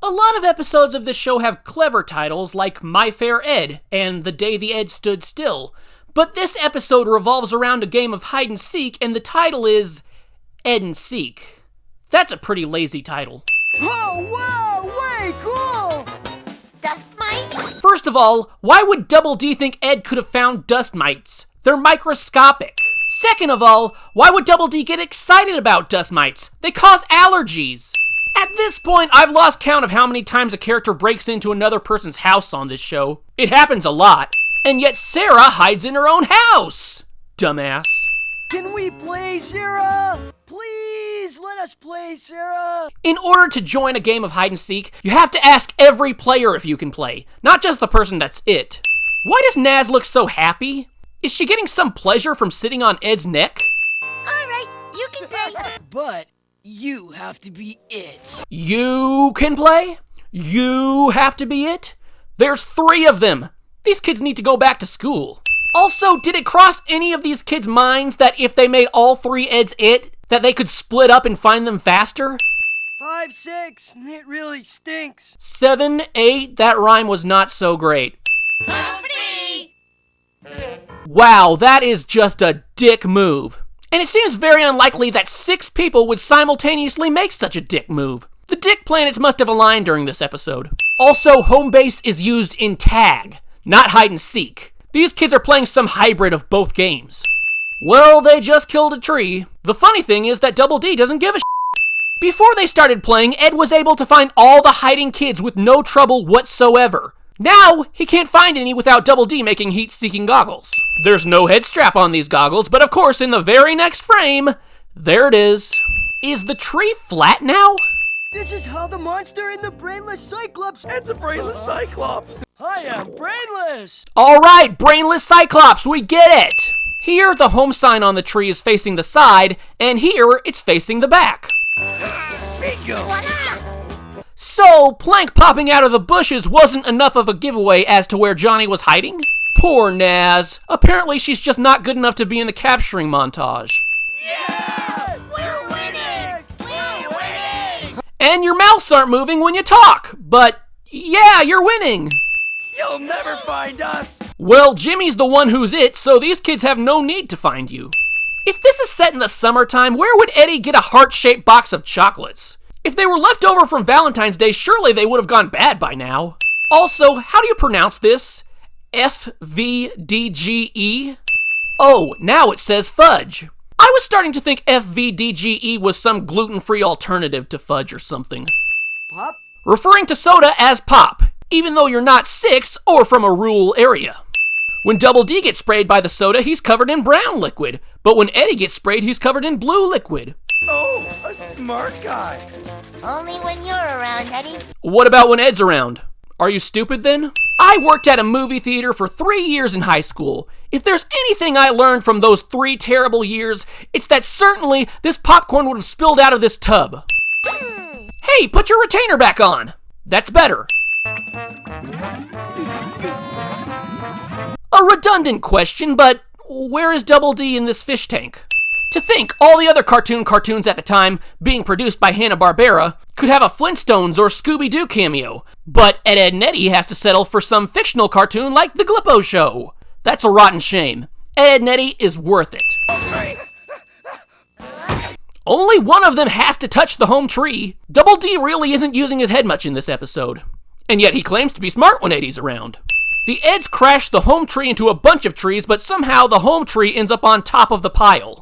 A lot of episodes of this show have clever titles like My Fair Ed and The Day the Ed Stood Still, but this episode revolves around a game of hide and seek, and the title is Ed and Seek. That's a pretty lazy title. Oh, wow, way cool! Dust mites? First of all, why would Double D think Ed could have found dust mites? They're microscopic. Second of all, why would Double D get excited about dust mites? They cause allergies. At this point, I've lost count of how many times a character breaks into another person's house on this show. It happens a lot. And yet Sarah hides in her own house. Dumbass. Can we play, Sarah? Please, let us play, Sarah. In order to join a game of hide and seek, you have to ask every player if you can play, not just the person that's it. Why does Naz look so happy? Is she getting some pleasure from sitting on Ed's neck? All right, you can play. But you have to be it. You can play? You have to be it? There's 3 of them. These kids need to go back to school. Also, did it cross any of these kids' minds that if they made all 3 Eds it, that they could split up and find them faster? 5, 6, it really stinks. 7, 8, that rhyme was not so great. Wow, that is just a dick move. And it seems very unlikely that 6 people would simultaneously make such a dick move. The dick planets must have aligned during this episode. Also, home base is used in tag, not hide and seek. These kids are playing some hybrid of both games. Well, they just killed a tree. The funny thing is that Double D doesn't give a Before they started playing, Ed was able to find all the hiding kids with no trouble whatsoever. Now, he can't find any without Double D making heat-seeking goggles. There's no head strap on these goggles, but of course, in the very next frame, there it is. Is the tree flat now? This is how the monster in the brainless Cyclops. It's a brainless Cyclops. I am brainless. All right, brainless Cyclops, we get it. Here, the home sign on the tree is facing the side, and here, it's facing the back. Bingo. So, Plank popping out of the bushes wasn't enough of a giveaway as to where Johnny was hiding? Poor Naz. Apparently she's just not good enough to be in the capturing montage. Yeah! We're winning! We're winning! And your mouths aren't moving when you talk, but yeah, you're winning. You'll never find us. Well, Jimmy's the one who's it, so these kids have no need to find you. If this is set in the summertime, where would Eddy get a heart-shaped box of chocolates? If they were left over from Valentine's Day, surely they would have gone bad by now. Also, how do you pronounce this? FVDGE? Oh, now it says fudge. I was starting to think FVDGE was some gluten-free alternative to fudge or something. Pop? Referring to soda as pop, even though you're not 6 or from a rural area. When Double D gets sprayed by the soda, he's covered in brown liquid, but when Eddy gets sprayed, he's covered in blue liquid. Oh, a smart guy. Only when you're around, Eddy. What about when Ed's around? Are you stupid then? I worked at a movie theater for 3 years in high school. If there's anything I learned from those 3 terrible years, it's that certainly this popcorn would have spilled out of this tub. Hey, put your retainer back on. That's better. A redundant question, but where is Double D in this fish tank? To think all the other cartoons at the time, being produced by Hanna-Barbera, could have a Flintstones or Scooby-Doo cameo, but Ed, Edd n Eddy has to settle for some fictional cartoon like The Glippo Show. That's a rotten shame. Ed, Edd n Eddy is worth it. Only one of them has to touch the home tree. Double D really isn't using his head much in this episode. And yet he claims to be smart when Eddy's around. The Eds crash the home tree into a bunch of trees, but somehow the home tree ends up on top of the pile.